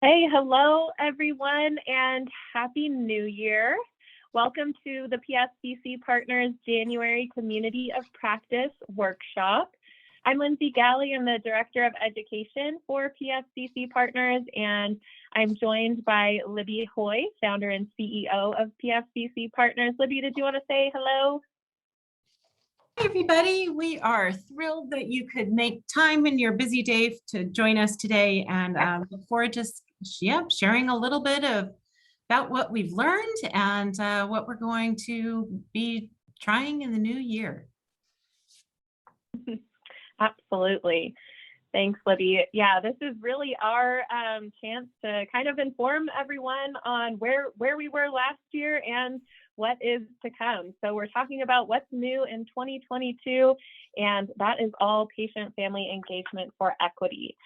Hey, hello everyone, and Happy New Year. Welcome to the PFCC Partners January Community of Practice Workshop. I'm Lindsay Galley, I'm the Director of Education for PFCC Partners, and I'm joined by Libby Hoy, Founder and CEO of PFCC Partners. Libby, did you want to say hello? Hi, everybody. We are thrilled that you could make time in your busy day to join us today, and look forward to sharing a little bit about what we've learned and what we're going to be trying in the new year. Absolutely. Thanks, Libby. Yeah, this is really our chance to kind of inform everyone on where we were last year and what is to come. So we're talking about what's new in 2022, and that is all patient-family engagement for equity.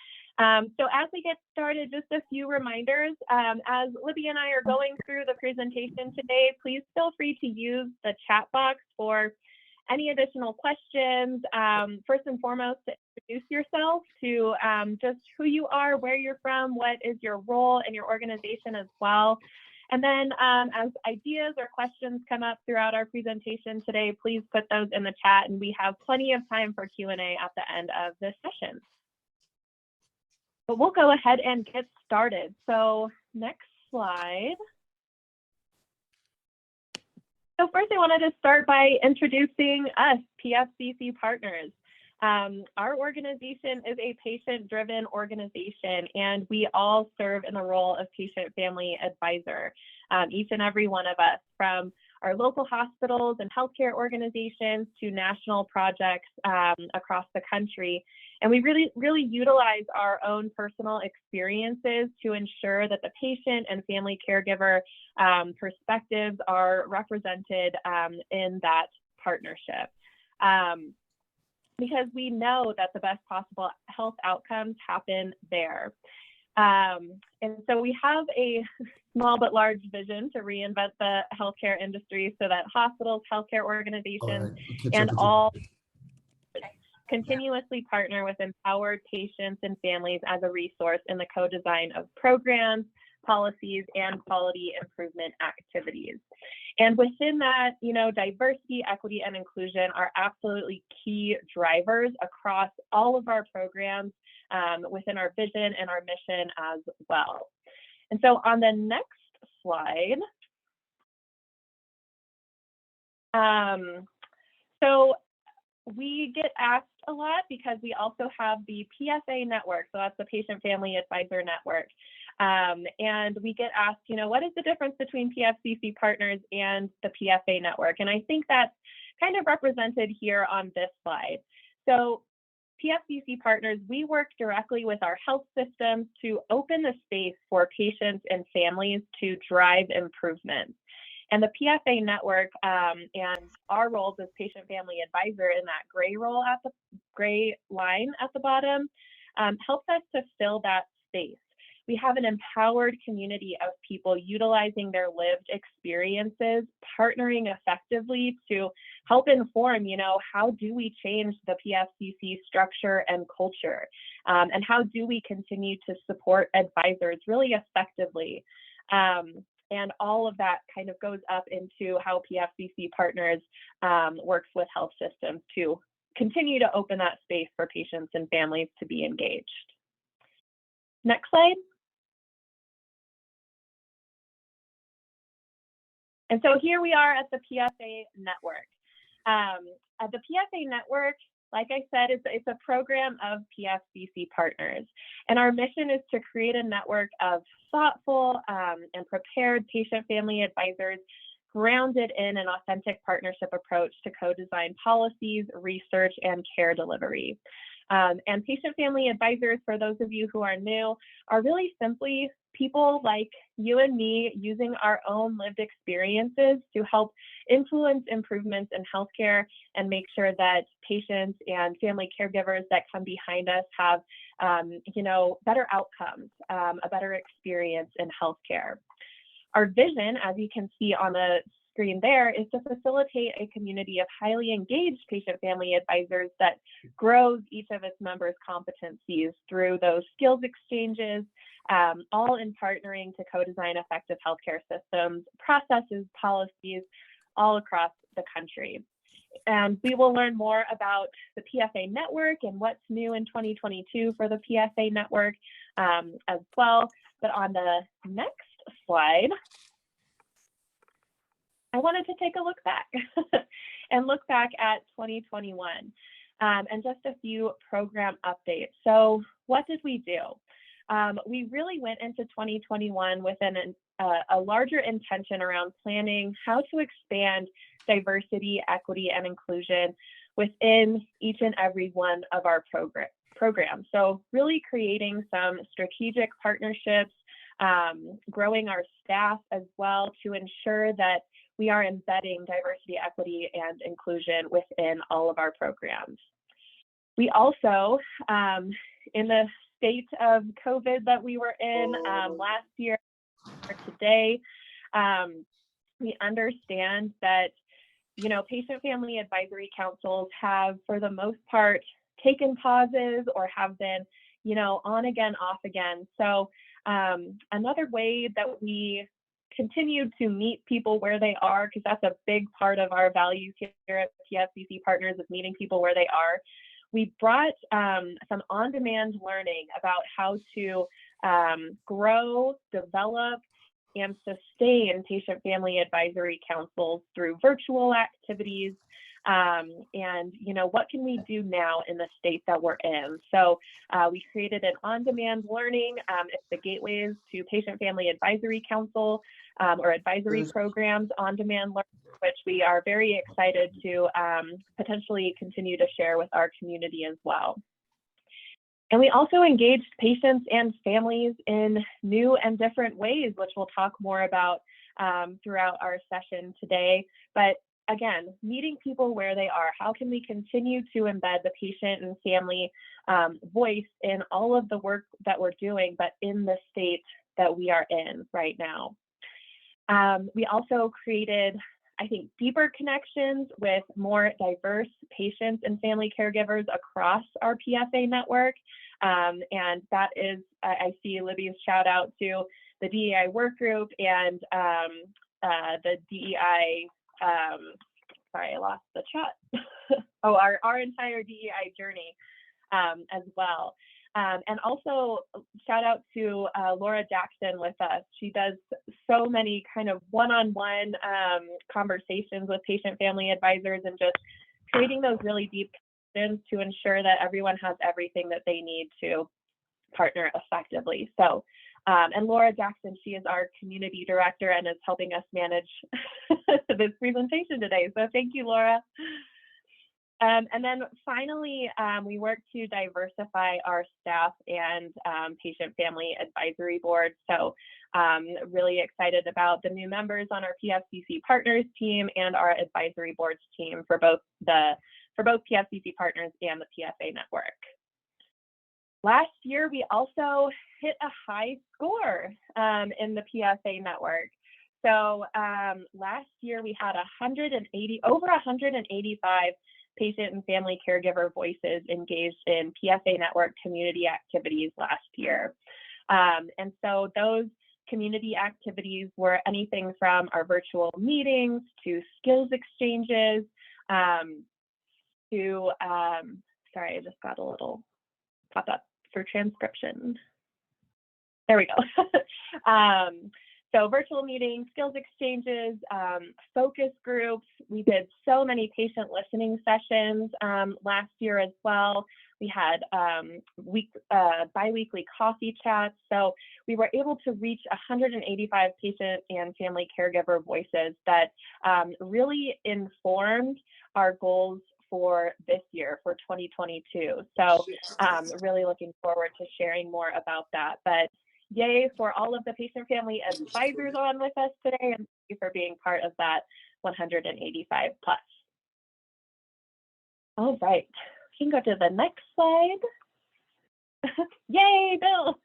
So as we get started, just a few reminders. As Libby and I are going through the presentation today, please feel free to use the chat box for any additional questions. First and foremost, to introduce yourself, to just who you are, where you're from, what is your role in your organization as well. And then as ideas or questions come up throughout our presentation today, please put those in the chat, and we have plenty of time for Q&A at the end of this session. But we'll go ahead and get started. So next slide. So first, I wanted to start by introducing us, PFCC Partners. Our organization is a patient-driven organization, and we all serve in the role of patient-family advisor. Each and every one of us, from our local hospitals and healthcare organizations to national projects across the country. And we really utilize our own personal experiences to ensure that the patient and family caregiver perspectives are represented in that partnership. Because we know that the best possible health outcomes happen there. And so we have a small but large vision to reinvent the healthcare industry so that hospitals, healthcare organizations, and all continuously partner with empowered patients and families as a resource in the co-design of programs, policies, and quality improvement activities. And within that, diversity, equity, and inclusion are absolutely key drivers across all of our programs within our vision and our mission as well. And so on the next slide, so we get asked a lot because we also have the PFA network, so that's the Patient Family Advisor Network. And we get asked, what is the difference between PFCC Partners and the PFA network? And I think that's kind of represented here on this slide. So PFCC Partners, we work directly with our health systems to open the space for patients and families to drive improvements. And the PFA network and our roles as patient family advisor in that gray line at the bottom helps us to fill that space. We have an empowered community of people utilizing their lived experiences, partnering effectively to help inform, how do we change the PFCC structure and culture? And how do we continue to support advisors really effectively? And all of that kind of goes up into how PFCC Partners works with health systems to continue to open that space for patients and families to be engaged. Next slide. And so here we are at the PFA network. At the PFA network, like I said, it's a program of PFCC Partners. And our mission is to create a network of thoughtful and prepared patient-family advisors grounded in an authentic partnership approach to co-design policies, research, and care delivery. And patient-family advisors, for those of you who are new, are really simply people like you and me using our own lived experiences to help influence improvements in healthcare and make sure that patients and family caregivers that come behind us have, better outcomes, a better experience in healthcare. Our vision, as you can see on the screen there is to facilitate a community of highly engaged patient-family advisors that grows each of its members' competencies through those skills exchanges, all in partnering to co-design effective healthcare systems, processes, policies, all across the country. And we will learn more about the PFA network and what's new in 2022 for the PFA network as well. But on the next slide, I wanted to take a look back and look back at 2021 and just a few program updates. So what did we do? We really went into 2021 with a larger intention around planning how to expand diversity, equity, and inclusion within each and every one of our programs. So really creating some strategic partnerships, growing our staff as well to ensure that we are embedding diversity, equity, and inclusion within all of our programs. We also, in the state of COVID that we were in last year or today, we understand that, you know, patient-family advisory councils have, for the most part, taken pauses or have been, you know, on again, off again. So another way that we continue to meet people where they are, because that's a big part of our values here at PFCC Partners, is meeting people where they are. We brought some on-demand learning about how to grow, develop, and sustain patient-family advisory councils through virtual activities. And, you know, what can we do now in the state that we're in? So we created an on-demand learning. It's the Gateways to Patient-Family Advisory Council or advisory programs on-demand learning, which we are very excited to potentially continue to share with our community as well. And we also engaged patients and families in new and different ways, which we'll talk more about throughout our session today. But again, meeting people where they are. How can we continue to embed the patient and family voice in all of the work that we're doing, but in the state that we are in right now? We also created, I think, deeper connections with more diverse patients and family caregivers across our PFA network. And that is, I see Libby's shout out to the DEI work group and the DEI, sorry, I lost the chat. Oh, our entire DEI journey as well. And also shout out to Laura Jackson with us. She does so many kind of one-on-one conversations with patient-family advisors and just creating those really deep connections to ensure that everyone has everything that they need to partner effectively. So, and Laura Jackson, she is our community director and is helping us manage this presentation today. So thank you, Laura. And then finally, we work to diversify our staff and patient-family advisory board. So really excited about the new members on our PFCC Partners team and our advisory boards team for both PFCC Partners and the PFA network. Last year, we also hit a high score in the PFA network. So last year, we had over 185 patient and family caregiver voices engaged in PFA network community activities last year. And so those community activities were anything from our virtual meetings to skills exchanges to, sorry, I just got a little pop-up for transcription. There we go. So virtual meetings, skills exchanges, focus groups. We did so many patient listening sessions last year as well. We had bi-weekly coffee chats. So we were able to reach 185 patient and family caregiver voices that really informed our goals for this year, for 2022. So really looking forward to sharing more about that. But yay for all of the patient-family advisors on with us today, and thank you for being part of that 185 plus. All right, we can go to the next slide. Yay, Bill.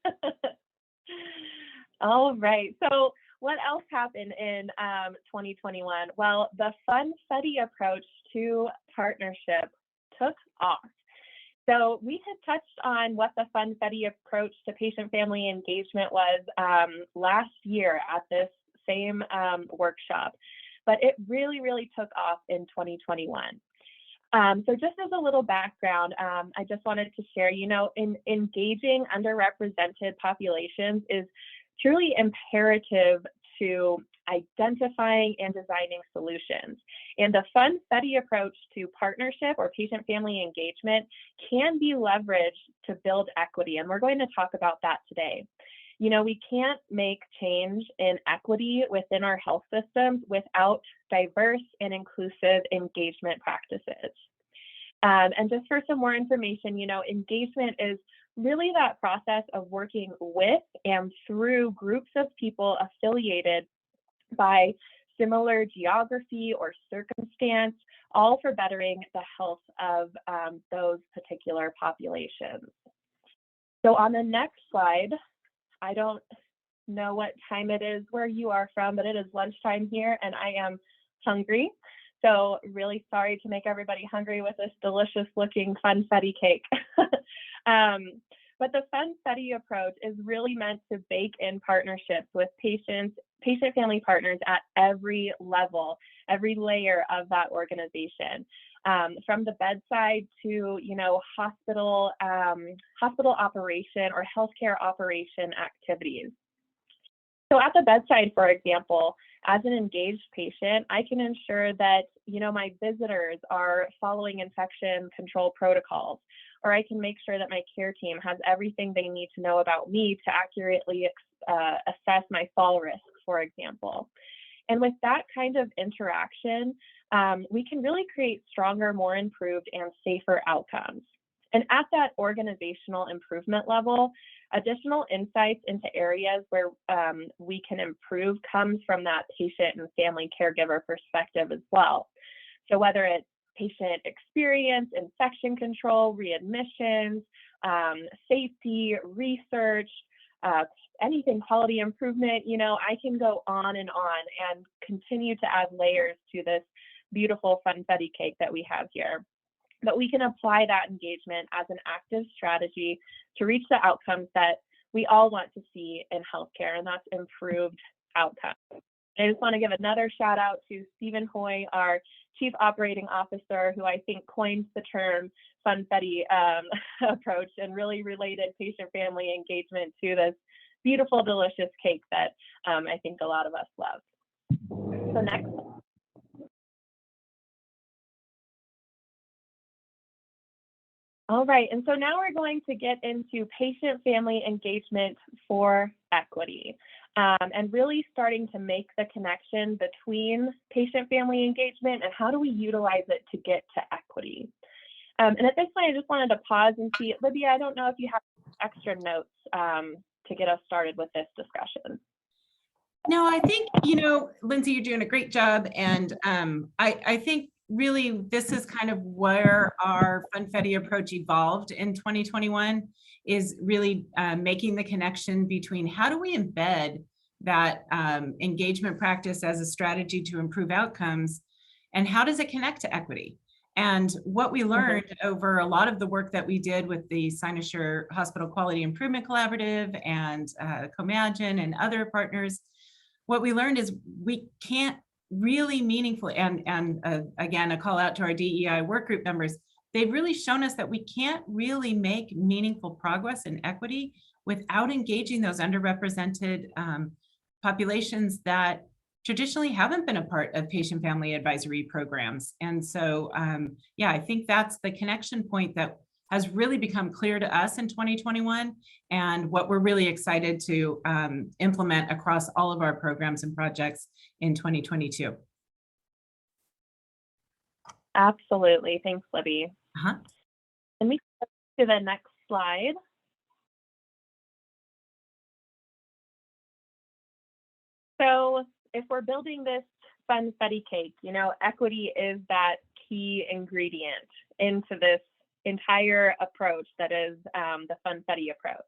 All right, so what else happened in 2021? Well, the funfetti approach to partnership took off. So we had touched on what the funfetti approach to patient-family engagement was last year at this same workshop, but it really, really took off in 2021. So just as a little background, I just wanted to share, in engaging underrepresented populations is truly imperative to identifying and designing solutions. And the funfetti approach to partnership or patient-family engagement can be leveraged to build equity. And we're going to talk about that today. We can't make change in equity within our health systems without diverse and inclusive engagement practices. And just for some more information, engagement is really that process of working with and through groups of people affiliated by similar geography or circumstance, all for bettering the health of those particular populations. So on the next slide, I don't know what time it is where you are from, but it is lunchtime here and I am hungry. So really sorry to make everybody hungry with this delicious looking funfetti cake. But the funfetti approach is really meant to bake in partnerships with patient-family partners at every level, every layer of that organization, from the bedside to, hospital operation or healthcare operation activities. So at the bedside, for example, as an engaged patient, I can ensure that, my visitors are following infection control protocols, or I can make sure that my care team has everything they need to know about me to accurately assess my fall risk, for example. And with that kind of interaction, we can really create stronger, more improved, and safer outcomes. And at that organizational improvement level, additional insights into areas where we can improve comes from that patient and family caregiver perspective as well. So whether it's patient experience, infection control, readmissions, safety, research, anything quality improvement, I can go on and continue to add layers to this beautiful funfetti cake that we have here. But we can apply that engagement as an active strategy to reach the outcomes that we all want to see in healthcare, and that's improved outcomes. I just want to give another shout out to Stephen Hoy, our Chief Operating Officer, who I think coined the term funfetti approach and really related patient-family engagement to this beautiful, delicious cake that I think a lot of us love. So next. All right, and so now we're going to get into patient-family engagement for equity, and really starting to make the connection between patient-family engagement and how do we utilize it to get to equity. And at this point, I just wanted to pause and see, Libya, I don't know if you have extra notes to get us started with this discussion. No, I think, Lindsay, you're doing a great job. And I think really this is kind of where our funfetti approach evolved in 2021, is really making the connection between how do we embed that engagement practice as a strategy to improve outcomes, and how does it connect to equity? And what we learned over a lot of the work that we did with the Cynosure Hospital Quality Improvement Collaborative and Comagin and other partners, what we learned is we can't really meaningfully, and again, a call out to our DEI work group members, they've really shown us that we can't really make meaningful progress in equity without engaging those underrepresented populations that traditionally haven't been a part of patient-family advisory programs. And so, yeah, I think that's the connection point that has really become clear to us in 2021, and what we're really excited to implement across all of our programs and projects in 2022. Absolutely. Thanks, Libby. Let me go to the next slide. So if we're building this funfetti cake, equity is that key ingredient into this entire approach that is the funfetti approach.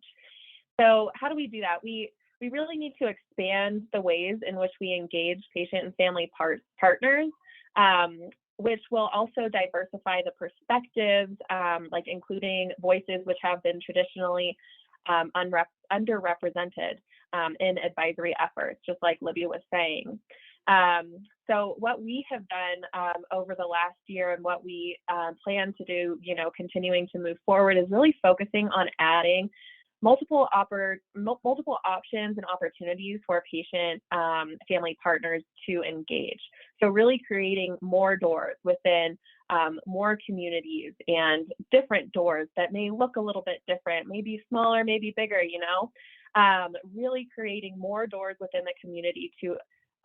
So how do we do that? We we really need to expand the ways in which we engage patient and family partners, which will also diversify the perspectives, like including voices which have been traditionally underrepresented in advisory efforts, just like Libby was saying. So what we have done over the last year and what we plan to do, continuing to move forward, is really focusing on adding multiple options and opportunities for patient family partners to engage. So really creating more doors within more communities, and different doors that may look a little bit different, maybe smaller, maybe bigger, really creating more doors within the community to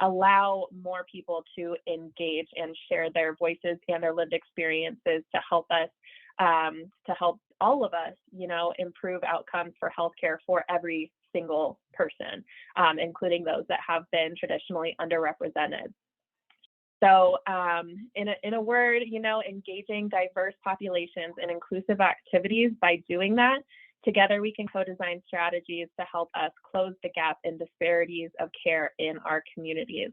allow more people to engage and share their voices and their lived experiences to help us, to help all of us, improve outcomes for healthcare for every single person, including those that have been traditionally underrepresented. So in a word, engaging diverse populations and inclusive activities. By doing that, together we can co-design strategies to help us close the gap in disparities of care in our communities.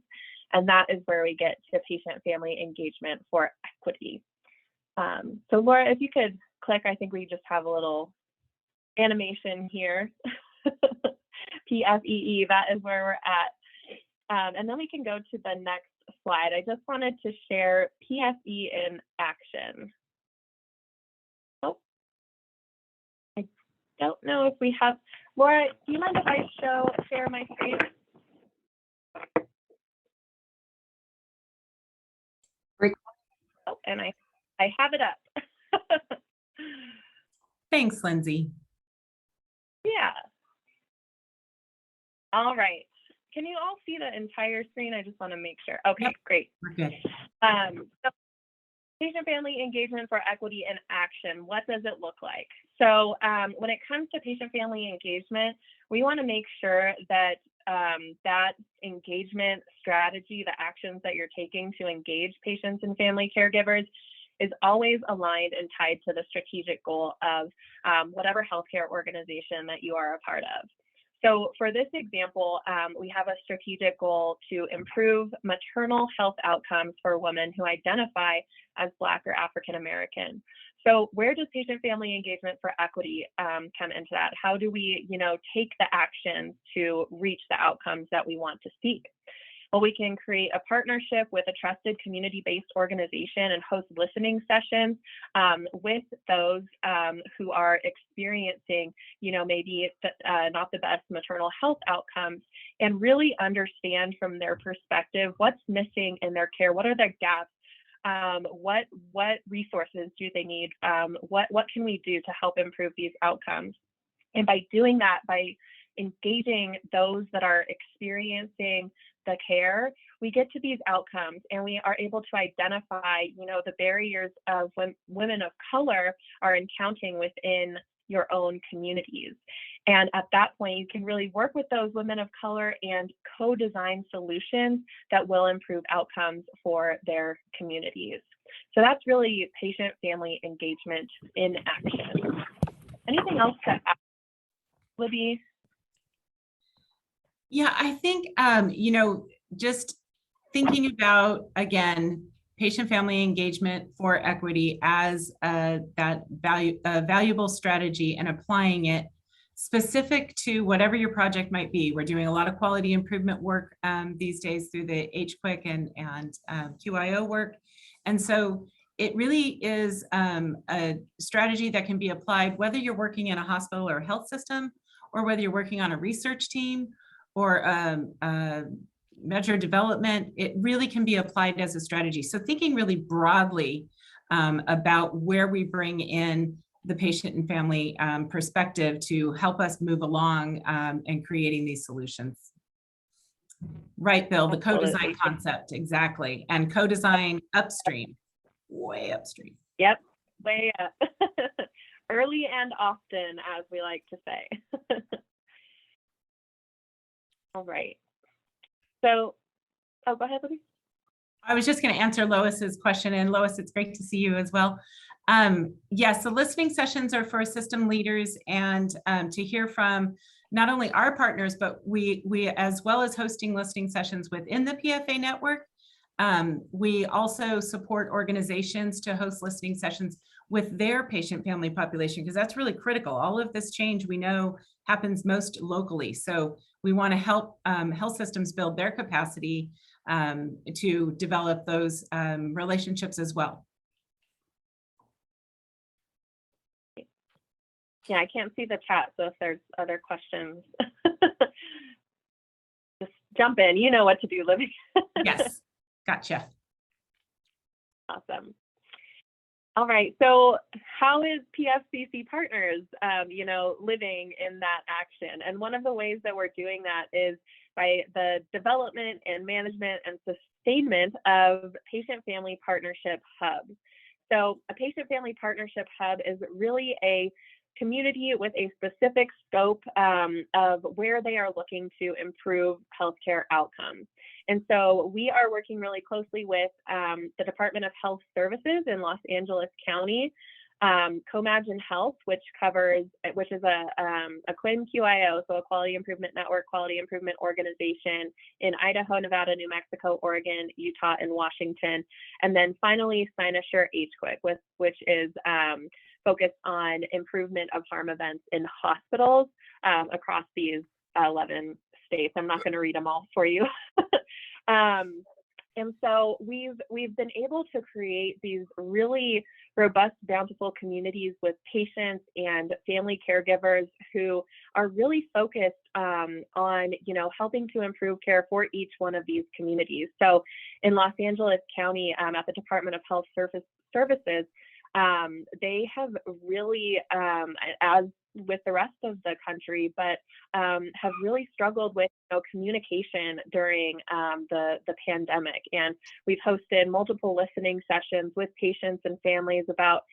And that is where we get to patient-family engagement for equity. So Laura, if you could click, I think we just have a little animation here. PFEE, that is where we're at. And then we can go to the next slide. I just wanted to share PFE in action. Oh, I don't know if we have, Laura, do you mind if I share my screen? Great. Oh, and I have it up. Thanks, Lindsay. Yeah. All right. Can you all see the entire screen? I just want to make sure. Okay, yep. Great. We're good. So patient-family engagement for equity in action, what does it look like? So when it comes to patient-family engagement, we want to make sure that that engagement strategy, the actions that you're taking to engage patients and family caregivers, is always aligned and tied to the strategic goal of whatever healthcare organization that you are a part of. So for this example, we have a strategic goal to improve maternal health outcomes for women who identify as Black or African American. So where does patient-family engagement for equity come into that? How do we, take the actions to reach the outcomes that we want to seek? Well, we can create a partnership with a trusted community-based organization and host listening sessions with those who are experiencing, maybe not the best maternal health outcomes, and really understand from their perspective what's missing in their care, what are their gaps, what resources do they need, what can we do to help improve these outcomes. And by doing that, by engaging those that are experiencing the care, we get to these outcomes, and we are able to identify, the barriers of when women of color are encountering within your own communities. And at that point, you can really work with those women of color and co-design solutions that will improve outcomes for their communities. So that's really patient-family engagement in action. Anything else to add, Libby? Yeah, I think, just thinking about, again, patient-family engagement for equity as that valuable strategy, and applying it specific to whatever your project might be. We're doing a lot of quality improvement work these days through the HQIC and QIO work. And so it really is a strategy that can be applied whether you're working in a hospital or health system, or whether you're working on a research team or measure development. It really can be applied as a strategy. So thinking really broadly about where we bring in the patient and family perspective to help us move along and creating these solutions. Right, Bill, the co-design concept, exactly. And co-design upstream, way upstream. Yep, way up. Early and often, as we like to say. All right. So, go ahead, Libby. I was just going to answer Lois's question. And Lois, it's great to see you as well. Yes, the listening sessions are for system leaders and to hear from not only our partners, but we as well as hosting listening sessions within the PFA network. We also support organizations to host listening sessions with their patient family population, because that's really critical. All of this change we know happens most locally. So we want to help health systems build their capacity to develop those relationships as well. Yeah, I can't see the chat, so if there's other questions, just jump in. You know what to do, Libby. Yes, gotcha. Awesome. All right, so how is PFCC Partners, living in that action? And one of the ways that we're doing that is by the development and management and sustainment of patient-family partnership hubs. So a patient-family partnership hub is really a community with a specific scope of where they are looking to improve healthcare outcomes. And so we are working really closely with the Department of Health Services in Los Angeles County, Comagine Health, which is a QIO, so a Quality Improvement Network, Quality Improvement Organization in Idaho, Nevada, New Mexico, Oregon, Utah, and Washington. And then finally, Cynosure HQIC, which is focused on improvement of harm events in hospitals across these 11 states. I'm not going to read them all for you. And so we've been able to create these really robust, bountiful communities with patients and family caregivers who are really focused on helping to improve care for each one of these communities. So in Los Angeles County, at the Department of Health Services, they have really, as with the rest of the country, but have really struggled with communication during the pandemic. And we've hosted multiple listening sessions with patients and families about,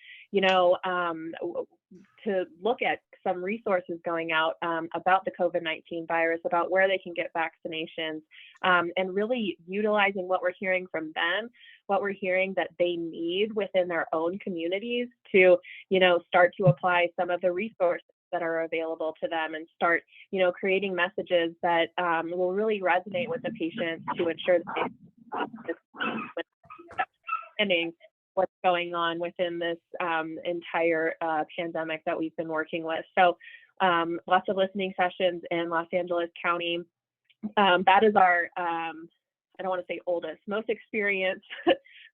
to look at some resources going out about the COVID-19 virus, about where they can get vaccinations, and really utilizing what we're hearing from them, what we're hearing that they need within their own communities to, start to apply some of the resources that are available to them and start, creating messages that will really resonate with the patients to ensure that they understanding what's going on within this entire pandemic that we've been working with. So lots of listening sessions in Los Angeles County. That is our, I don't want to say oldest, most experienced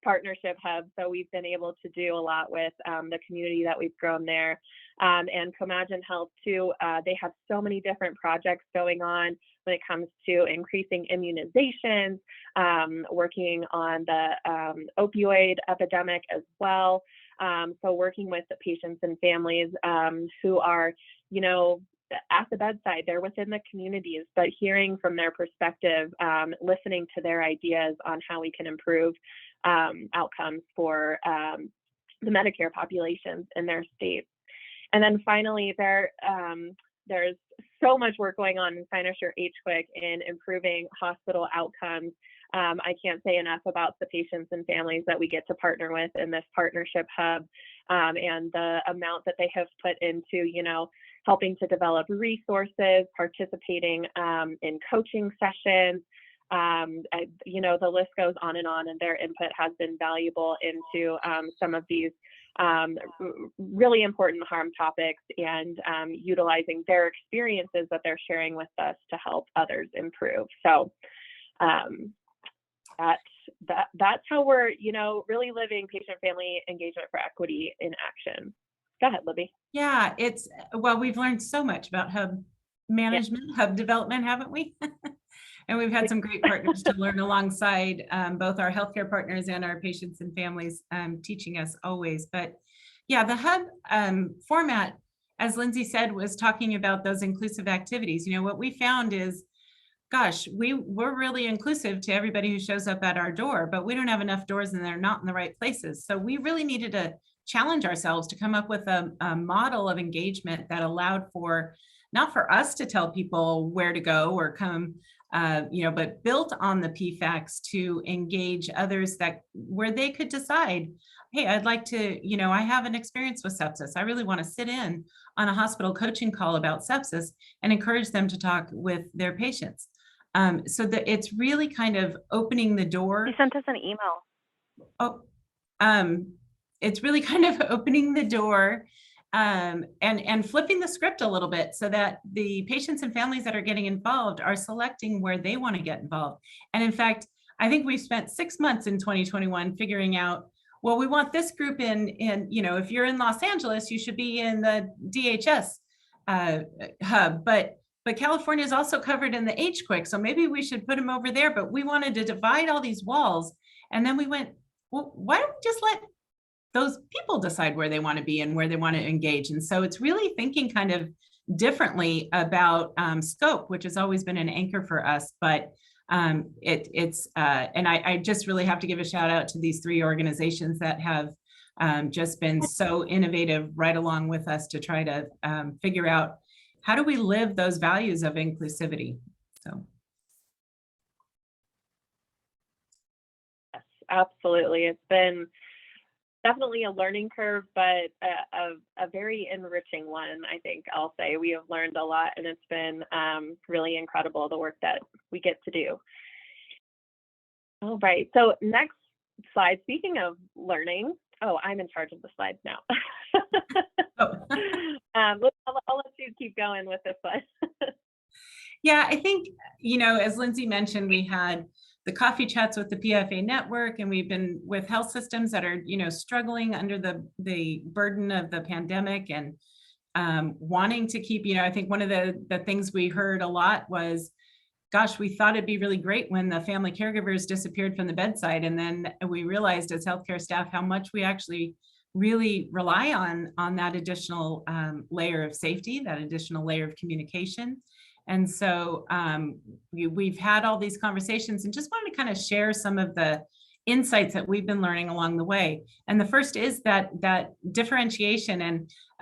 partnership hub. So we've been able to do a lot with the community that we've grown there. And Comagine Health too, they have so many different projects going on when it comes to increasing immunizations, working on the opioid epidemic as well. So working with the patients and families who are, at the bedside, they're within the communities, but hearing from their perspective, listening to their ideas on how we can improve outcomes for the Medicare populations in their states. And then finally, there's so much work going on in Cynosure HQIC in improving hospital outcomes. I can't say enough about the patients and families that we get to partner with in this partnership hub, and the amount that they have put into, helping to develop resources, participating in coaching sessions. The list goes on, and their input has been valuable into some of these really important harm topics, and utilizing their experiences that they're sharing with us to help others improve. So that's how we're, really living patient-family engagement for equity in action. Go ahead, Libby. Yeah, we've learned so much about hub management, hub development, haven't we? And we've had some great partners to learn alongside, both our healthcare partners and our patients and families, teaching us always. But yeah, the hub format, as Lindsay said, was talking about those inclusive activities. What we found is, gosh, we're really inclusive to everybody who shows up at our door, but we don't have enough doors and they're not in the right places. So we really needed to challenge ourselves to come up with a model of engagement that allowed for, not for us to tell people where to go or come, but built on the PFACs to engage others where they could decide hey, I'd like to, I have an experience with sepsis. I really want to sit in on a hospital coaching call about sepsis and encourage them to talk with their patients. So that it's really kind of opening the door. You sent us an email. Oh, it's really kind of opening the door and flipping the script a little bit so that the patients and families that are getting involved are selecting where they want to get involved. And in fact, I think we've spent 6 months in 2021 figuring out, well, we want this group in, if you're in Los Angeles, you should be in the DHS hub, but California is also covered in the HQIC, so maybe we should put them over there. But we wanted to divide all these walls. And then we went, well, why don't we just let those people decide where they want to be and where they want to engage? And so it's really thinking kind of differently about scope, which has always been an anchor for us. But and I just really have to give a shout out to these 3 organizations that have just been so innovative right along with us to try to figure out how do we live those values of inclusivity. So. Yes, absolutely. It's been definitely a learning curve, but a very enriching one, I think I'll say. We have learned a lot, and it's been really incredible, the work that we get to do. All right, so next slide, speaking of learning, I'm in charge of the slides now. I'll let you keep going with this one. Yeah, I think, as Lindsay mentioned, we had the coffee chats with the PFA network, and we've been with health systems that are, struggling under the burden of the pandemic and wanting to keep, I think one of the things we heard a lot was, gosh, we thought it'd be really great when the family caregivers disappeared from the bedside. And then we realized as healthcare staff how much we actually really rely on that additional layer of safety, that additional layer of communication. And so we've had all these conversations and just wanted to kind of share some of the insights that we've been learning along the way. And the first is that differentiation,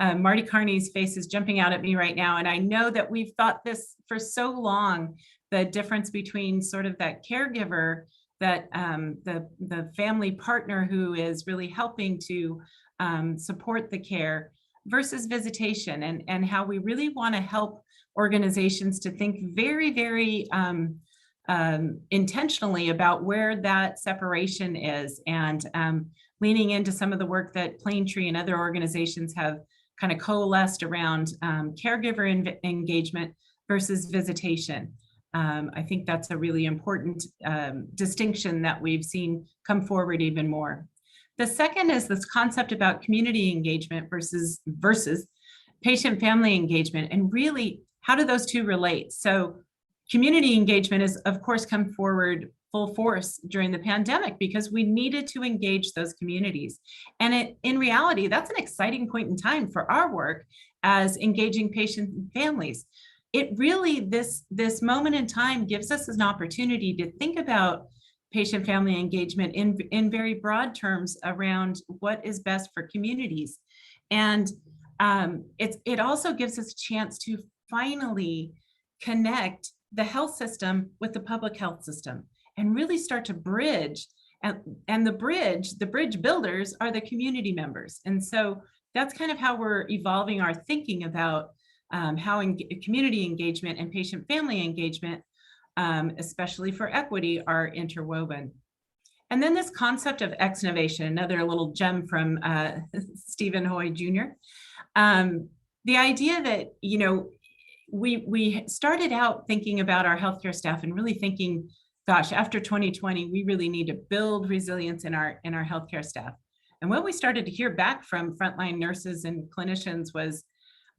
and Marty Carney's face is jumping out at me right now. And I know that we've thought this for so long, the difference between sort of that caregiver, that the family partner who is really helping to support the care, versus visitation, and how we really want to help organizations to think very, very intentionally about where that separation is, and leaning into some of the work that Plaintree and other organizations have kind of coalesced around caregiver engagement versus visitation. I think that's a really important distinction that we've seen come forward even more. The second is this concept about community engagement versus patient family engagement, and really how do those two relate? So community engagement has, of course, come forward full force during the pandemic because we needed to engage those communities. And in reality, that's an exciting point in time for our work as engaging patients and families. It really, this moment in time gives us an opportunity to think about patient family engagement in very broad terms around what is best for communities. And it also gives us a chance to finally connect the health system with the public health system and really start to bridge. And the bridge builders are the community members. And so that's kind of how we're evolving our thinking about how community engagement and patient family engagement, especially for equity, are interwoven. And then this concept of exnovation, another little gem from Stephen Hoy Jr. The idea that, we started out thinking about our healthcare staff and really thinking, gosh, after 2020, we really need to build resilience in our healthcare staff. And what we started to hear back from frontline nurses and clinicians was,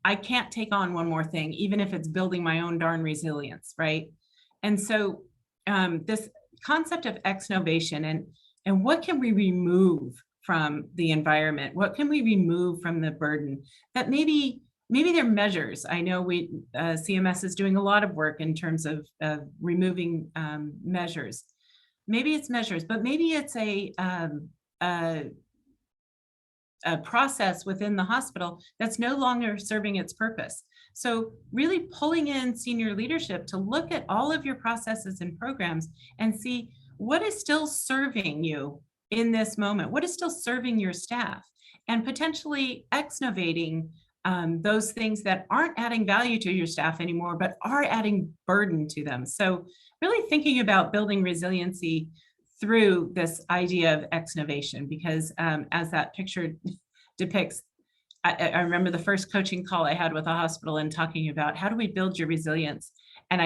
I can't take on one more thing, even if it's building my own darn resilience, right? And so this concept of exnovation and what can we remove from the environment? What can we remove from the burden that maybe they're measures? I know CMS is doing a lot of work in terms of removing measures. Maybe it's measures, but maybe it's a process within the hospital that's no longer serving its purpose. So really pulling in senior leadership to look at all of your processes and programs and see what is still serving you in this moment? What is still serving your staff? And potentially exnovating those things that aren't adding value to your staff anymore, but are adding burden to them. So really thinking about building resiliency through this idea of exnovation, because as that picture depicts, I remember the first coaching call I had with a hospital and talking about how do we build your resilience? And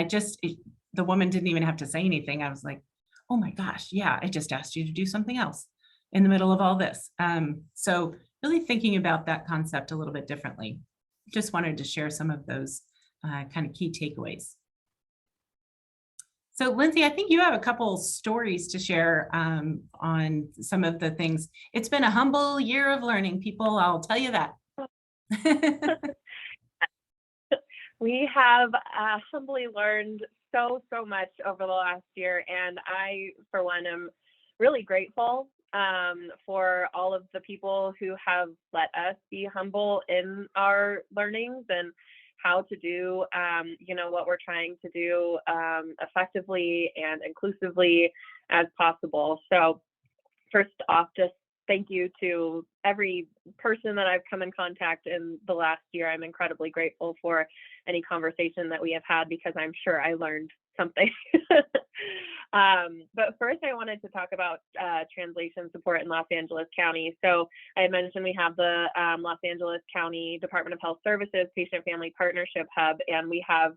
the woman didn't even have to say anything. I was like, oh my gosh, yeah, I just asked you to do something else in the middle of all this. So really thinking about that concept a little bit differently. Just wanted to share some of those kind of key takeaways. So Lindsay, I think you have a couple stories to share on some of the things. It's been a humble year of learning, people, I'll tell you that. We have humbly learned so much over the last year, and I, for one, am really grateful for all of the people who have let us be humble in our learnings and how to do, what we're trying to do effectively and inclusively as possible. So first off, just thank you to every person that I've come in contact in the last year. I'm incredibly grateful for any conversation that we have had because I'm sure I learned something. But first, I wanted to talk about translation support in Los Angeles County. So I mentioned we have the Los Angeles County Department of Health Services Patient-Family Partnership Hub, and we have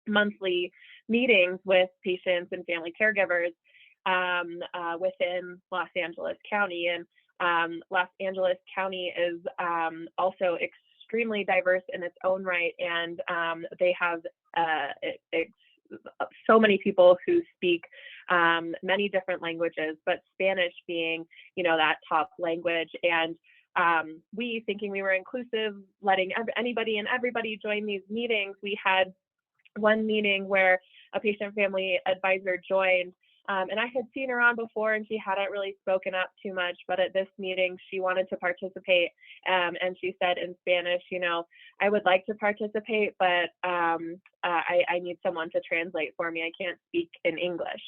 monthly meetings with patients and family caregivers within Los Angeles County. And Los Angeles County is also extremely diverse in its own right, and they have so many people who speak many different languages, but Spanish being, that top language. And we, thinking we were inclusive, letting anybody and everybody join these meetings, we had one meeting where a patient family advisor joined, and I had seen her on before and she hadn't really spoken up too much, but at this meeting she wanted to participate, and she said in Spanish, I would like to participate, but I need someone to translate for me. I can't speak in English.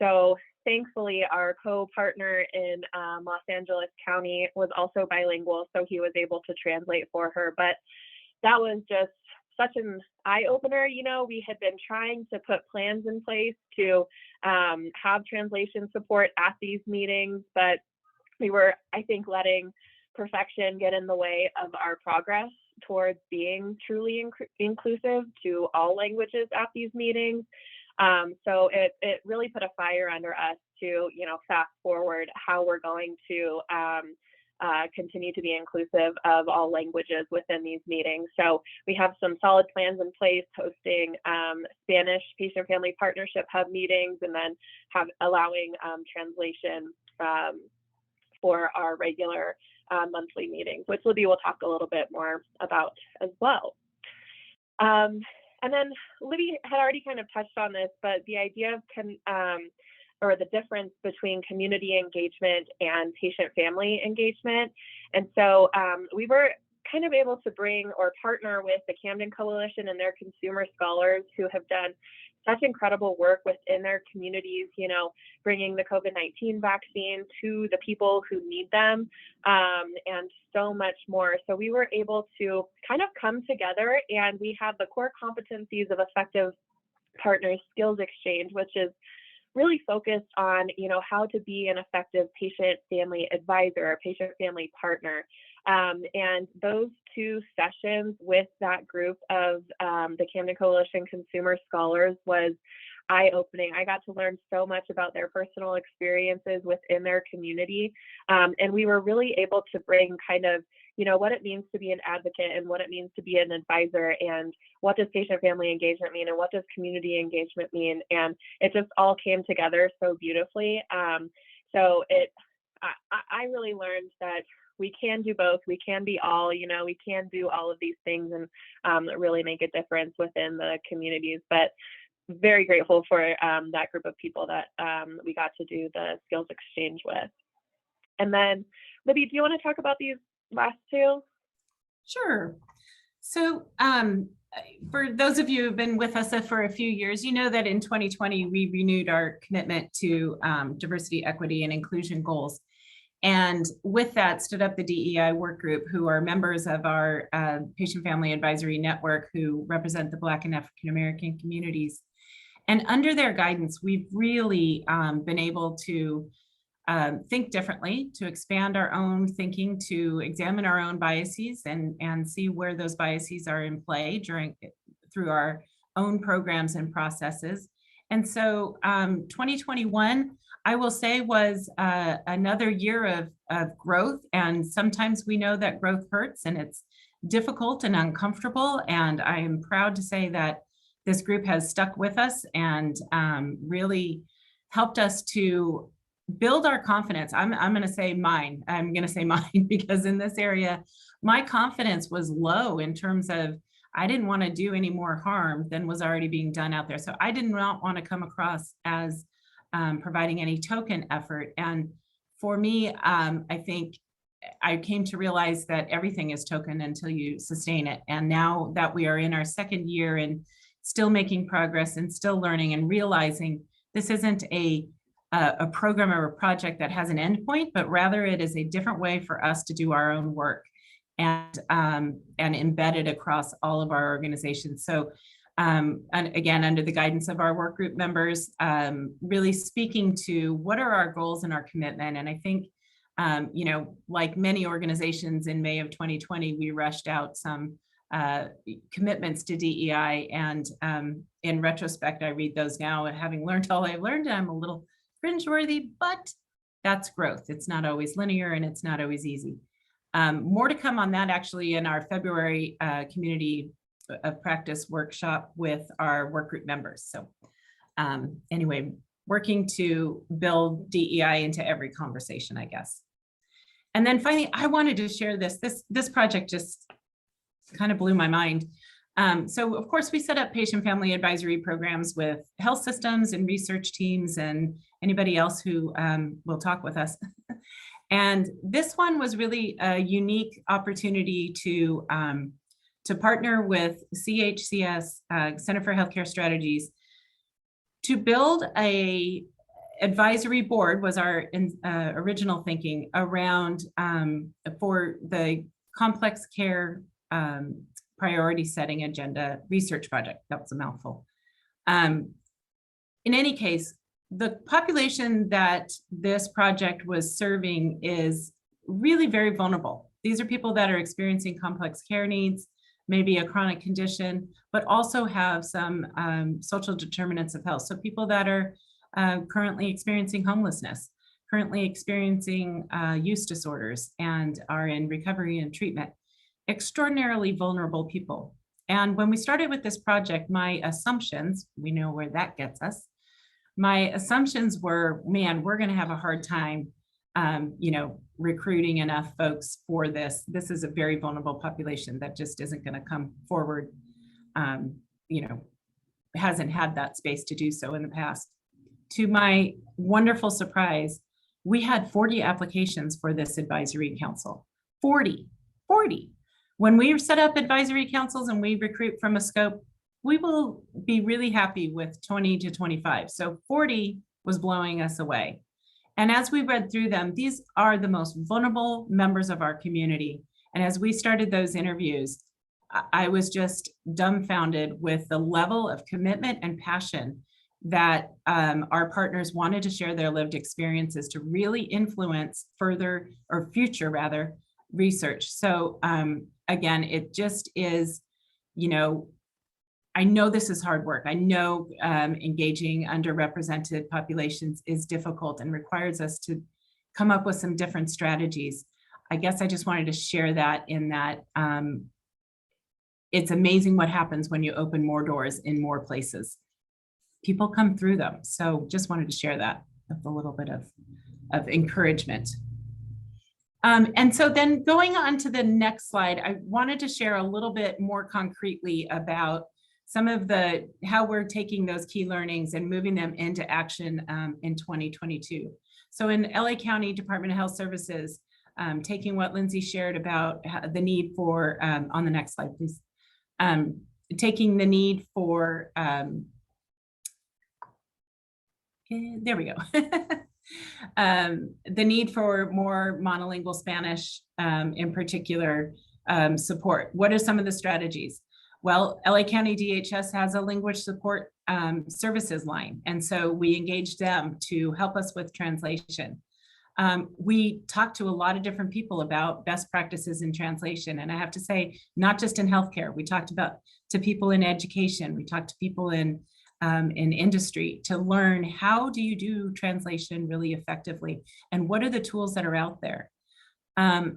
So thankfully our co-partner in Los Angeles County was also bilingual, so he was able to translate for her. But that was just such an eye-opener. We had been trying to put plans in place to have translation support at these meetings, but we were, I think, letting perfection get in the way of our progress towards being truly inclusive to all languages at these meetings. So it really put a fire under us to, fast forward how we're going to continue to be inclusive of all languages within these meetings. So we have some solid plans in place, hosting Spanish Patient-Family Partnership Hub meetings, and then allowing translation for our regular monthly meetings, which Libby will talk a little bit more about as well. And then Libby had already kind of touched on this, but the idea of or the difference between community engagement and patient-family engagement. And so we were kind of able to bring or partner with the Camden Coalition and their consumer scholars who have done such incredible work within their communities, bringing the COVID-19 vaccine to the people who need them, and so much more. So we were able to kind of come together, and we have the core competencies of effective partners skills exchange, which is really focused on, how to be an effective patient-family advisor or patient-family partner. And those two sessions with that group of the Camden Coalition consumer scholars was eye-opening. I got to learn so much about their personal experiences within their community. And we were really able to bring kind of, what it means to be an advocate and what it means to be an advisor, and what does patient-family engagement mean and what does community engagement mean. And it just all came together so beautifully. So I really learned that we can do both. We can be all, we can do all of these things and really make a difference within the communities. But very grateful for that group of people that we got to do the skills exchange with. And then, Libby, do you want to talk about these last two? Sure. So for those of you who've been with us for a few years, you know that in 2020, we renewed our commitment to diversity, equity, and inclusion goals. And with that stood up the DEI work group, who are members of our Patient Family Advisory Network, who represent the Black and African American communities. And under their guidance, we've really been able to think differently, to expand our own thinking, to examine our own biases and see where those biases are in play through our own programs and processes. And so 2021, I will say, was another year of growth. And sometimes we know that growth hurts and it's difficult and uncomfortable. And I am proud to say that this group has stuck with us and really helped us to build our confidence. I'm going to say mine. I'm going to say mine because in this area, my confidence was low in terms of I didn't want to do any more harm than was already being done out there. So I did not want to come across as providing any token effort. And for me, I think I came to realize that everything is token until you sustain it. And now that we are in our second year and still making progress and still learning and realizing this isn't a program or a project that has an endpoint, but rather it is a different way for us to do our own work and embed it across all of our organizations. So and again, under the guidance of our work group members, really speaking to what are our goals and our commitment. And I think, you know, like many organizations in May of 2020, we rushed out some commitments to DEI. And in retrospect, I read those now and having learned all I've learned, I'm a little cringeworthy, but that's growth. It's not always linear and it's not always easy. More to come on that actually in our February community of practice workshop with our work group members. So anyway, working to build DEI into every conversation, I guess. And then finally, I wanted to share this project just kind of blew my mind. So of course, we set up patient family advisory programs with health systems and research teams and anybody else who will talk with us. And this one was really a unique opportunity to partner with CHCS, Center for Healthcare Strategies, to build a advisory board was our original thinking around for the complex care priority setting agenda research project. That was a mouthful. In any case, the population that this project was serving is really very vulnerable. These are people that are experiencing complex care needs, maybe a chronic condition, but also have some social determinants of health. So people that are currently experiencing homelessness, currently experiencing use disorders, and are in recovery and treatment. Extraordinarily vulnerable people. And when we started with this project, my assumptions, we know where that gets us. My assumptions were, man, we're going to have a hard time, you know, recruiting enough folks for this. This is a very vulnerable population that just isn't going to come forward, you know, hasn't had that space to do so in the past. To my wonderful surprise, we had 40 applications for this advisory council. 40. When we set up advisory councils and we recruit from a scope, we will be really happy with 20 to 25. So 40 was blowing us away. And as we read through them, these are the most vulnerable members of our community. And as we started those interviews, I was just dumbfounded with the level of commitment and passion that our partners wanted to share their lived experiences to really influence further or future rather research. So again, it just is, you know, I know this is hard work. I know engaging underrepresented populations is difficult and requires us to come up with some different strategies. I guess I just wanted to share that in that it's amazing what happens when you open more doors in more places. People come through them. So just wanted to share that with a little bit of encouragement. And so then going on to the next slide, I wanted to share a little bit more concretely about some of how we're taking those key learnings and moving them into action in 2022. So in LA County Department of Health Services, taking what Lindsay shared about the need for, on the next slide, please, taking the need for, there we go. The need for more monolingual Spanish, in particular, support. What are some of the strategies? Well, LA County DHS has a language support services line, and so we engaged them to help us with translation. We talked to a lot of different people about best practices in translation, and I have to say, not just in healthcare. We talked to people in education. We talked to people in industry to learn how do you do translation really effectively, and what are the tools that are out there.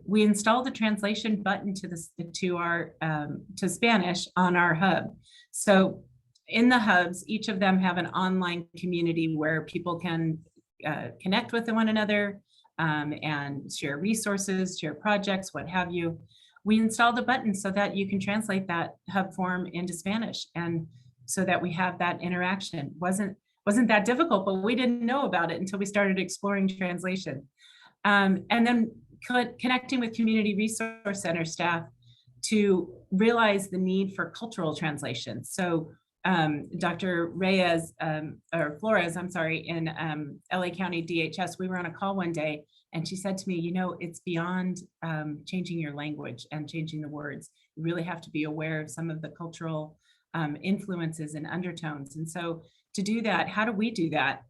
We installed a translation button to Spanish on our hub. So in the hubs, each of them have an online community where people can connect with one another and share resources, share projects, what have you. We installed a button so that you can translate that hub form into Spanish, and so that we have that interaction. Wasn't that difficult, but we didn't know about it until we started exploring translation. And then connecting with community resource center staff to realize the need for cultural translation. So Dr. Reyes, or Flores, I'm sorry, in LA County DHS, we were on a call one day, and she said to me, you know, it's beyond changing your language and changing the words. You really have to be aware of some of the cultural influences and undertones. And so to do that, how do we do that?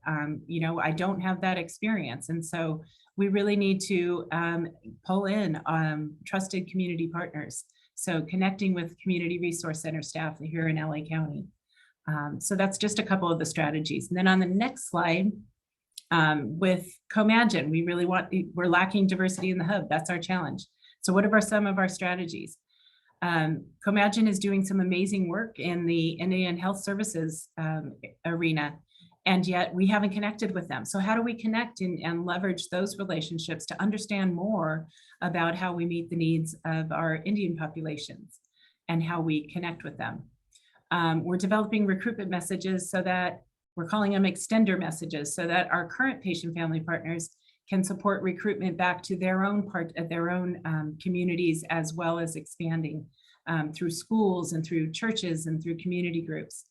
You know, I don't have that experience. And so we really need to pull in trusted community partners. So connecting with community resource center staff here in LA County. So that's just a couple of the strategies. And then on the next slide, with Comagine, we're lacking diversity in the hub. That's our challenge. So what are some of our strategies? Comagine is doing some amazing work in the Indian Health Services arena, and yet we haven't connected with them. So how do we connect and leverage those relationships to understand more about how we meet the needs of our Indian populations and how we connect with them? We're developing recruitment messages so that we're calling them extender messages, so that our current patient family partners can support recruitment back to their own communities, as well as expanding through schools and through churches and through community groups.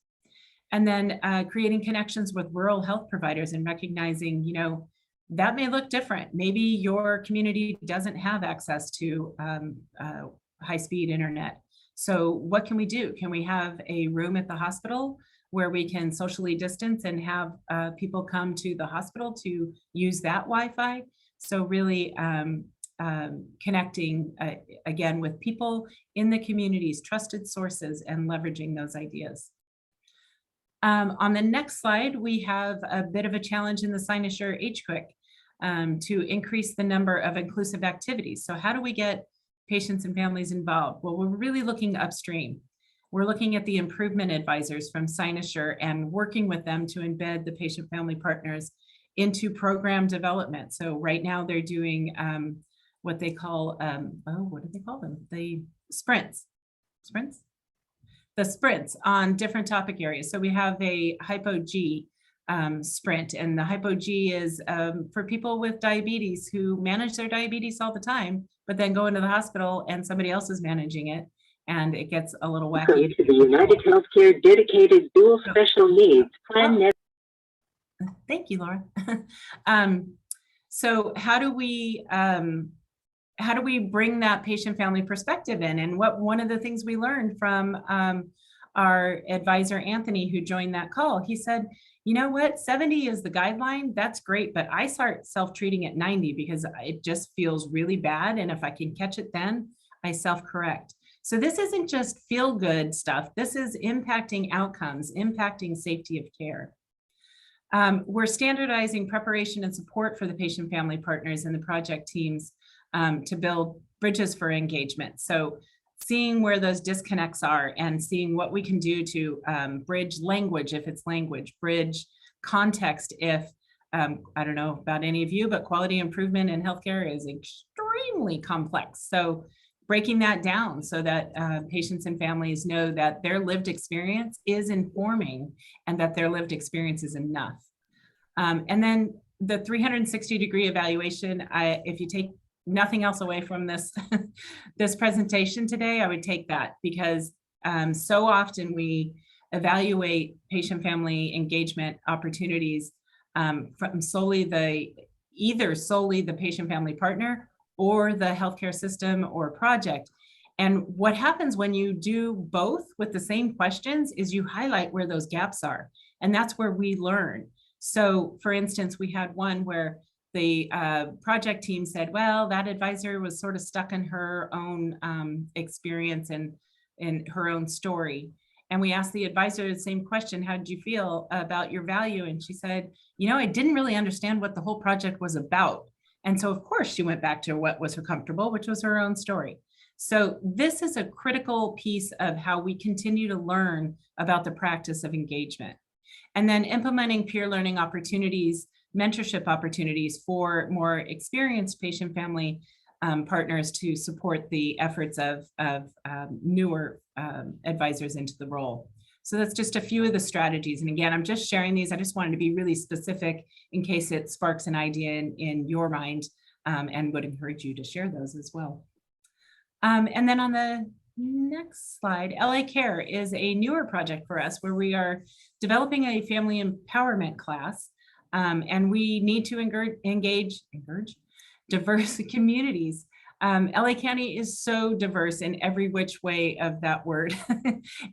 And then creating connections with rural health providers and recognizing, you know, that may look different. Maybe your community doesn't have access to high-speed internet. So what can we do? Can we have a room at the hospital where we can socially distance and have people come to the hospital to use that Wi-Fi? So really connecting again with people in the communities, trusted sources, and leveraging those ideas. On the next slide, we have a bit of a challenge in the Cynosure HQIC to increase the number of inclusive activities. So how do we get patients and families involved? Well, we're really looking upstream. We're looking at the improvement advisors from Cynosure and working with them to embed the patient family partners into program development. So right now they're doing what they call, what do they call them? The sprints. The sprints on different topic areas. So we have a Hypo-G sprint, and the Hypo-G is for people with diabetes who manage their diabetes all the time, but then go into the hospital and somebody else is managing it, and it gets a little wacky. Welcome to the United Healthcare Dedicated Dual Special Needs Plan. Thank you, Laura. So how do we bring that patient family perspective in? And one of the things we learned from our advisor, Anthony, who joined that call, he said, you know what, 70 is the guideline, that's great, but I start self-treating at 90 because it just feels really bad. And if I can catch it then, I self-correct. So this isn't just feel-good stuff. This is impacting outcomes, impacting safety of care. We're standardizing preparation and support for the patient family partners and the project teams to build bridges for engagement. So seeing where those disconnects are and seeing what we can do to bridge language, if it's language, bridge context, if, I don't know about any of you, but quality improvement in healthcare is extremely complex. So breaking that down so that patients and families know that their lived experience is informing and that their lived experience is enough. And then the 360-degree evaluation, if you take nothing else away from this this presentation today, I would take that, because So often we evaluate patient-family engagement opportunities from either solely the patient-family partner or the healthcare system or project. And what happens when you do both with the same questions is you highlight where those gaps are. And that's where we learn. So for instance, we had one where the project team said, well, that advisor was sort of stuck in her own experience and in her own story. And we asked the advisor the same question, how did you feel about your value? And she said, you know, I didn't really understand what the whole project was about. And so of course she went back to what was her comfortable, which was her own story. So this is a critical piece of how we continue to learn about the practice of engagement. And then implementing peer learning opportunities, mentorship opportunities for more experienced patient-family partners to support the efforts of newer advisors into the role. So that's just a few of the strategies. And again, I'm just sharing these. I just wanted to be really specific in case it sparks an idea in your mind, and would encourage you to share those as well. And then on the next slide, LA Care is a newer project for us where we are developing a family empowerment class, and we need to engage diverse communities. LA County is so diverse in every which way of that word.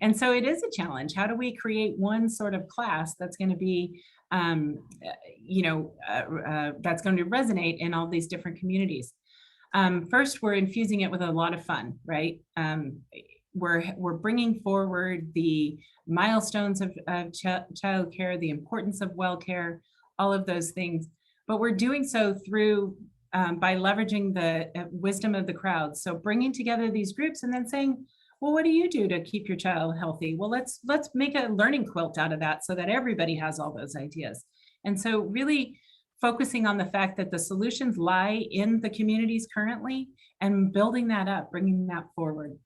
And so it is a challenge. How do we create one sort of class that's going to be, that's going to resonate in all these different communities? First, we're infusing it with a lot of fun, right? We're bringing forward the milestones of child care, the importance of well care, all of those things. But we're doing so through by leveraging the wisdom of the crowd. So bringing together these groups and then saying, well, what do you do to keep your child healthy? Well, let's make a learning quilt out of that so that everybody has all those ideas. And so really focusing on the fact that the solutions lie in the communities currently and building that up, bringing that forward.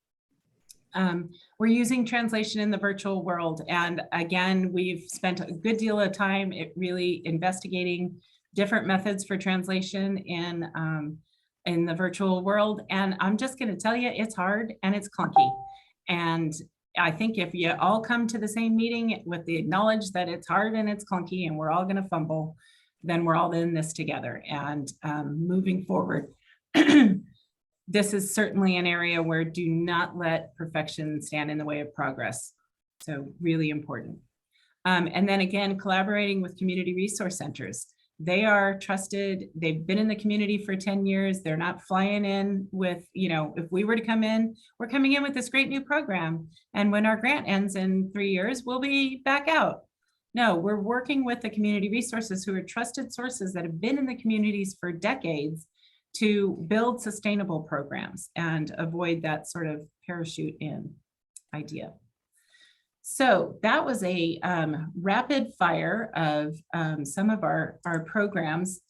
We're using translation in the virtual world. And again, we've spent a good deal of time really investigating different methods for translation in the virtual world. And I'm just going to tell you, it's hard and it's clunky. And I think if you all come to the same meeting with the knowledge that it's hard and it's clunky and we're all going to fumble, then we're all in this together. And moving forward, this is certainly an area where do not let perfection stand in the way of progress. So really important. And then again, collaborating with community resource centers. They are trusted. They've been in the community for 10 years. They're not flying in with, if we were to come in, we're coming in with this great new program. And when our grant ends in 3 years, we'll be back out. No, we're working with the community resources who are trusted sources that have been in the communities for decades to build sustainable programs and avoid that sort of parachute in idea. So that was a rapid fire of some of our programs.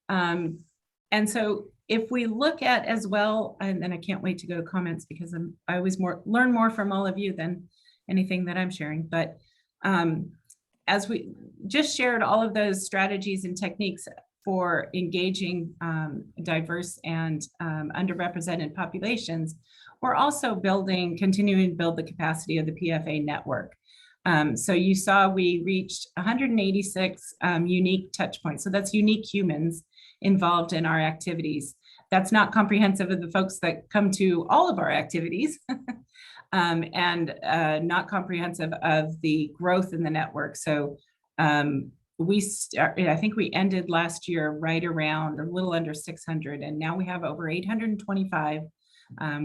And so if we look at as well, and I can't wait to go to comments because I always learn more from all of you than anything that I'm sharing. But as we just shared all of those strategies and techniques for engaging diverse and underrepresented populations, we're also continuing to build the capacity of the PFA network. So you saw we reached 186 unique touch points. So that's unique humans involved in our activities. That's not comprehensive of the folks that come to all of our activities and not comprehensive of the growth in the network. So I think we ended last year right around a little under 600, and now we have over 825.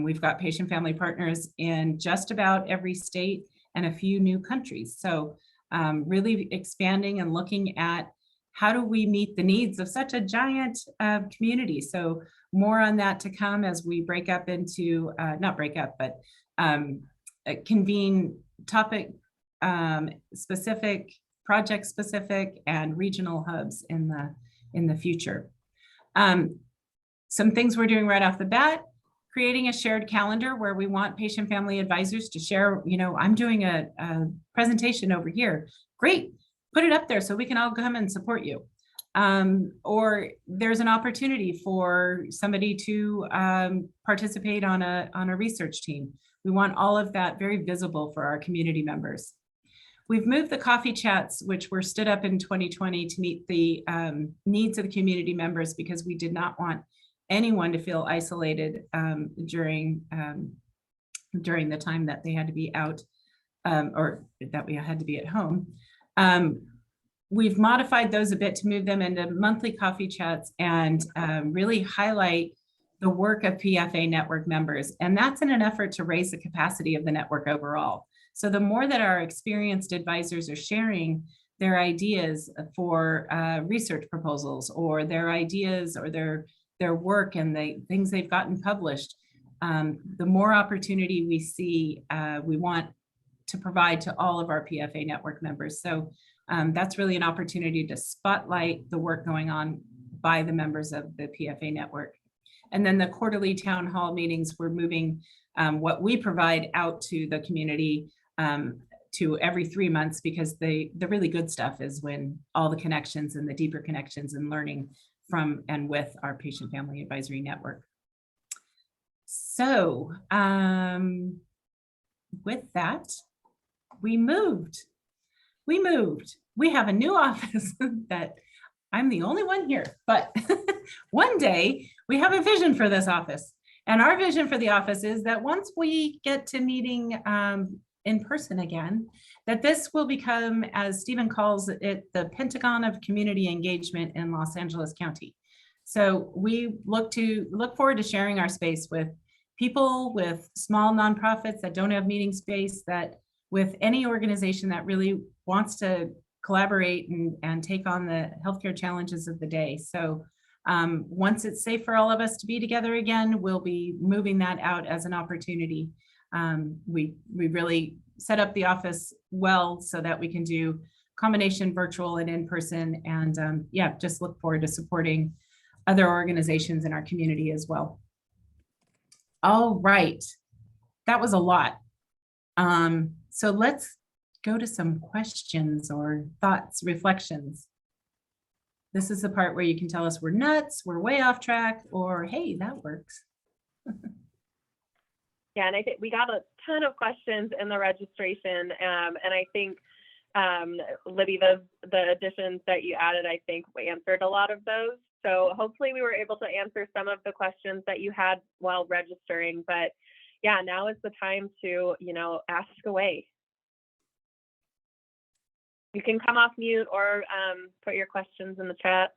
We've got patient-family partners in just about every state and a few new countries. So really expanding and looking at how do we meet the needs of such a giant community. So more on that to come as we break up into, not break up, but convene topic specific, project specific, and regional hubs in the future. Some things we're doing right off the bat: creating a shared calendar where we want patient-family advisors to share, I'm doing a presentation over here. Great, put it up there so we can all come and support you. Or there's an opportunity for somebody to participate on a research team. We want all of that very visible for our community members. We've moved the coffee chats, which were stood up in 2020 to meet the needs of the community members, because we did not want anyone to feel isolated during the time that they had to be out or that we had to be at home. We've modified those a bit to move them into monthly coffee chats and really highlight the work of PFA network members. And that's in an effort to raise the capacity of the network overall. So the more that our experienced advisors are sharing their ideas for research proposals, or their ideas or their work and the things they've gotten published, the more opportunity we see we want to provide to all of our PFA network members. So that's really an opportunity to spotlight the work going on by the members of the PFA network. And then the quarterly town hall meetings, we're moving what we provide out to the community to every 3 months, because the really good stuff is when all the connections and the deeper connections and learning from and with our patient family advisory network. So with that, we moved. We have a new office that I'm the only one here, but one day we have a vision for this office. And our vision for the office is that once we get to meeting in person again, that this will become, as Stephen calls it, the Pentagon of community engagement in Los Angeles County. So we look forward to sharing our space with people, with small nonprofits that don't have meeting space, that with any organization that really wants to collaborate and take on the healthcare challenges of the day. So once it's safe for all of us to be together again, we'll be moving that out as an opportunity. We really set up the office well so that we can do combination virtual and in person, and yeah, just look forward to supporting other organizations in our community as well. All right, that was a lot. So let's go to some questions or thoughts, reflections. This is the part where you can tell us we're nuts, we're way off track, or hey, that works. Yeah, and I think we got a ton of questions in the registration, and I think, Libby, the additions that you added, I think we answered a lot of those. So hopefully we were able to answer some of the questions that you had while registering. But yeah, now is the time to, ask away. You can come off mute or put your questions in the chat.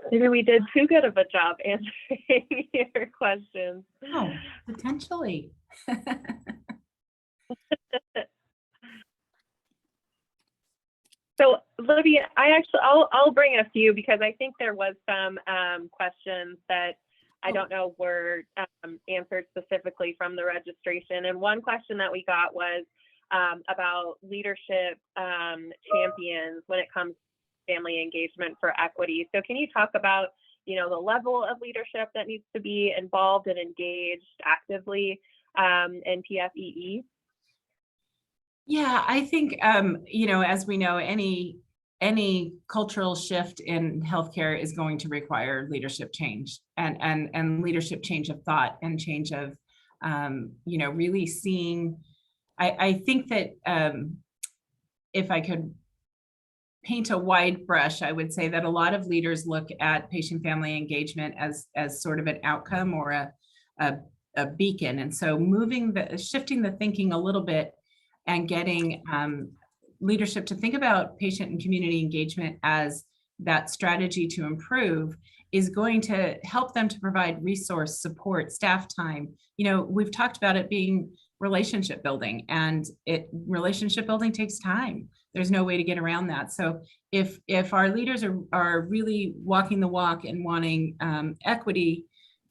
Maybe we did too good of a job answering your questions. Oh, potentially. So, Libby, I'll bring a few, because I think there was some questions that I don't know were answered specifically from the registration. And one question that we got was about leadership champions when it comes to family engagement for equity. So can you talk about, the level of leadership that needs to be involved and engaged actively in PFEE? Yeah, I think, as we know, any cultural shift in healthcare is going to require leadership change and leadership change of thought and change of, really seeing. I think that if I could paint a wide brush, I would say that a lot of leaders look at patient family engagement as sort of an outcome or a beacon. And so shifting the thinking a little bit and getting leadership to think about patient and community engagement as that strategy to improve is going to help them to provide resource, support, staff time. We've talked about it being relationship building, and relationship building takes time. There's no way to get around that. So if our leaders are really walking the walk and wanting equity,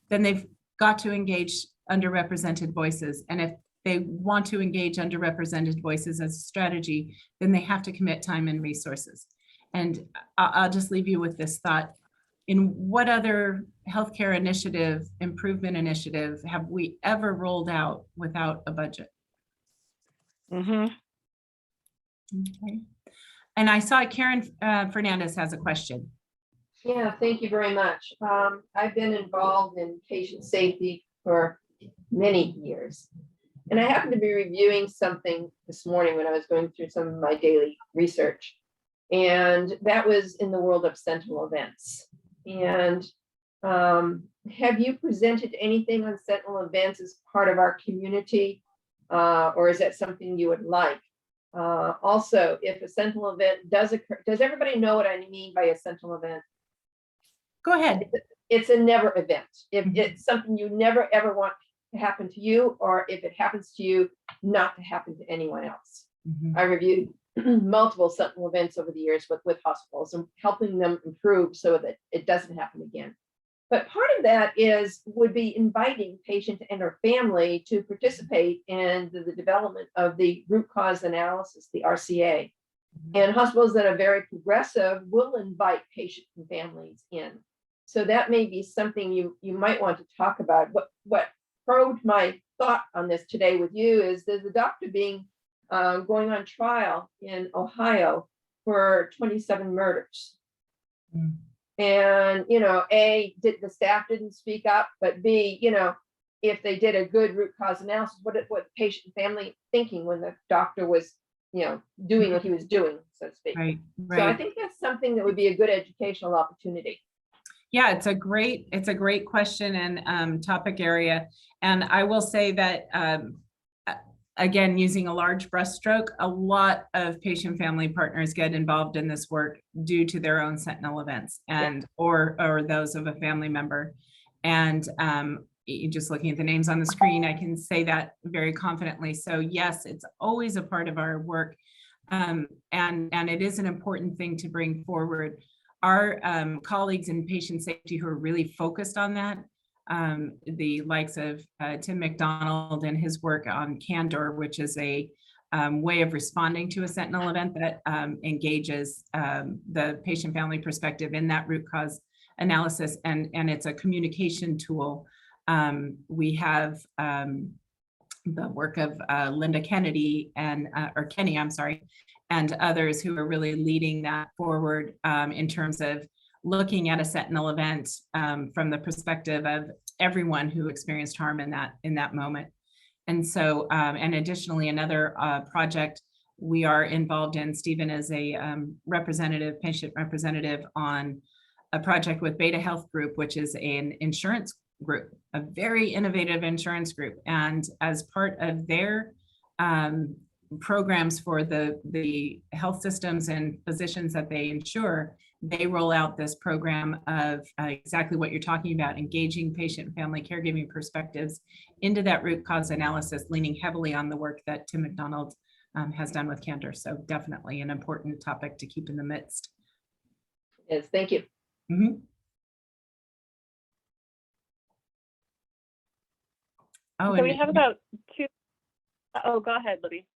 then they've got to engage underrepresented voices. And if they want to engage underrepresented voices as a strategy, then they have to commit time and resources. And I'll just leave you with this thought. In what other healthcare initiative, improvement initiative, have we ever rolled out without a budget? Mm-hmm. Okay. And I saw Karen Fernandez has a question. Yeah, thank you very much. I've been involved in patient safety for many years. And I happened to be reviewing something this morning when I was going through some of my daily research. And that was in the world of sentinel events. And have you presented anything on sentinel events as part of our community? Or is that something you would like? Also, if a sentinel event does occur, does everybody know what I mean by a sentinel event? Go ahead. It's a never event. If it's something you never ever want to happen to you, or if it happens to you, not to happen to anyone else. I reviewed multiple sentinel events over the years with hospitals and helping them improve so that it doesn't happen again. But part of that would be inviting patient and or family to participate in the development of the root cause analysis, the RCA. And hospitals that are very progressive will invite patients and families in. So that may be something you might want to talk about. What probed my thought on this today with you is there's a doctor going on trial in Ohio for 27 murders. And, A, the staff didn't speak up, but B, if they did a good root cause analysis, what patient and family thinking when the doctor was, doing what he was doing, so to speak. Right. So I think that's something that would be a good educational opportunity. Yeah, it's a great question and topic area. And I will say that, again, using a large brushstroke, a lot of patient family partners get involved in this work due to their own sentinel events and or those of a family member. And just looking at the names on the screen, I can say that very confidently. So yes, it's always a part of our work. And it is an important thing to bring forward. Our colleagues in patient safety who are really focused on that, the likes of Tim McDonald and his work on Candor, which is a way of responding to a sentinel event that engages the patient family perspective in that root cause analysis, and it's a communication tool. We have the work of Linda Kennedy or Kenny, I'm sorry, and others who are really leading that forward in terms of looking at a sentinel event from the perspective of everyone who experienced harm in that moment. And so, and additionally, another project we are involved in, Stephen is a patient representative on a project with Beta Health Group, which is an insurance group, a very innovative insurance group. And as part of their programs for the health systems and physicians that they insure, they roll out this program of exactly what you're talking about, engaging patient and family caregiving perspectives into that root cause analysis, leaning heavily on the work that Tim McDonald has done with Candor. So definitely an important topic to keep in the midst. Yes, thank you. Oh, so we have about two. Oh, go ahead, Libby.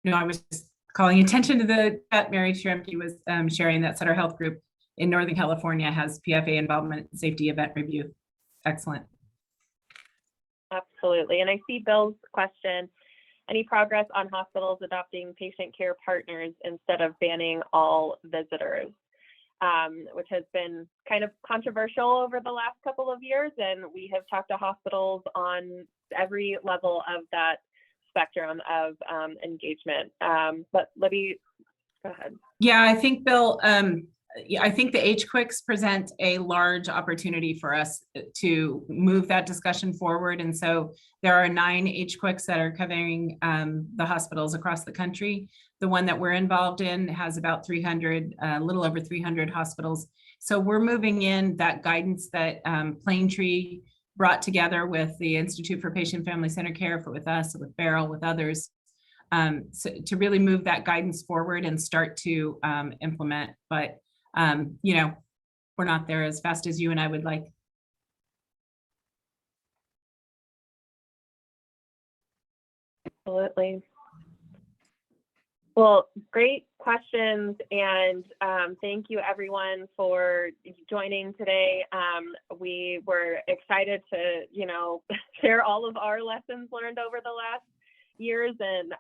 No, I was just calling attention to the chat. Mary Shremke was sharing that Sutter Health Group in Northern California has PFA involvement safety event review. Excellent. Absolutely. And I see Bill's question. Any progress on hospitals adopting patient care partners instead of banning all visitors, which has been kind of controversial over the last couple of years. And we have talked to hospitals on every level of that spectrum of engagement. But Libby, go ahead. Yeah, I think, Bill, I think the HQICs present a large opportunity for us to move that discussion forward. And so there are 9 HQICs that are covering the hospitals across the country. The one that we're involved in has about 300, a little over 300 hospitals. So we're moving in that guidance that Plaintree brought together with the Institute for Patient Family Centered Care, with us, with Beryl, with others, so to really move that guidance forward and start to implement. But we're not there as fast as you and I would like. Absolutely. Well, great questions, and thank you everyone for joining today. We were excited to, share all of our lessons learned over the last years and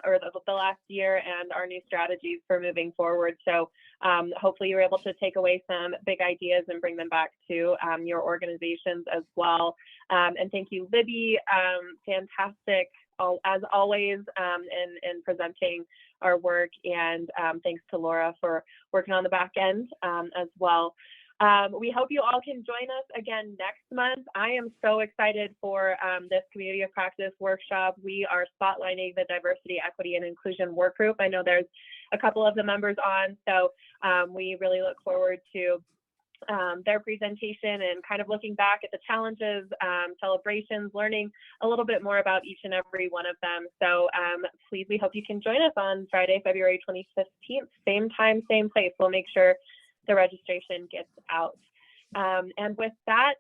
or the last year and our new strategies for moving forward. So hopefully you were able to take away some big ideas and bring them back to your organizations as well. And thank you, Libby. Fantastic, as always, in presenting our work, and thanks to Laura for working on the back end as well. We hope you all can join us again next month. I am so excited for this Community of Practice workshop. We are spotlighting the Diversity, Equity, and Inclusion Work Group. I know there's a couple of the members on, so we really look forward to their presentation and kind of looking back at the challenges, celebrations, learning a little bit more about each and every one of them. So please, we hope you can join us on Friday, February 25th, same time, same place. We'll make sure the registration gets out. And with that,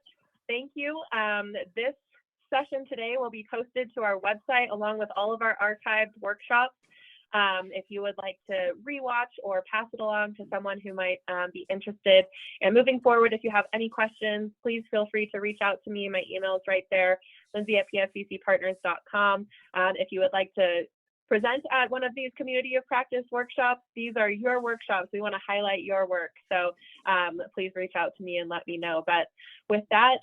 thank you. This session today will be posted to our website along with all of our archived workshops. If you would like to rewatch or pass it along to someone who might be interested. And moving forward, if you have any questions, please feel free to reach out to me. My email is right there, Lindsay@PFCCpartners.com. If you would like to present at one of these Community of Practice workshops, these are your workshops. We want to highlight your work. So please reach out to me and let me know. But with that,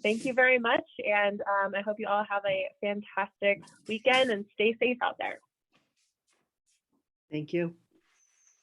thank you very much. And I hope you all have a fantastic weekend and stay safe out there. Thank you.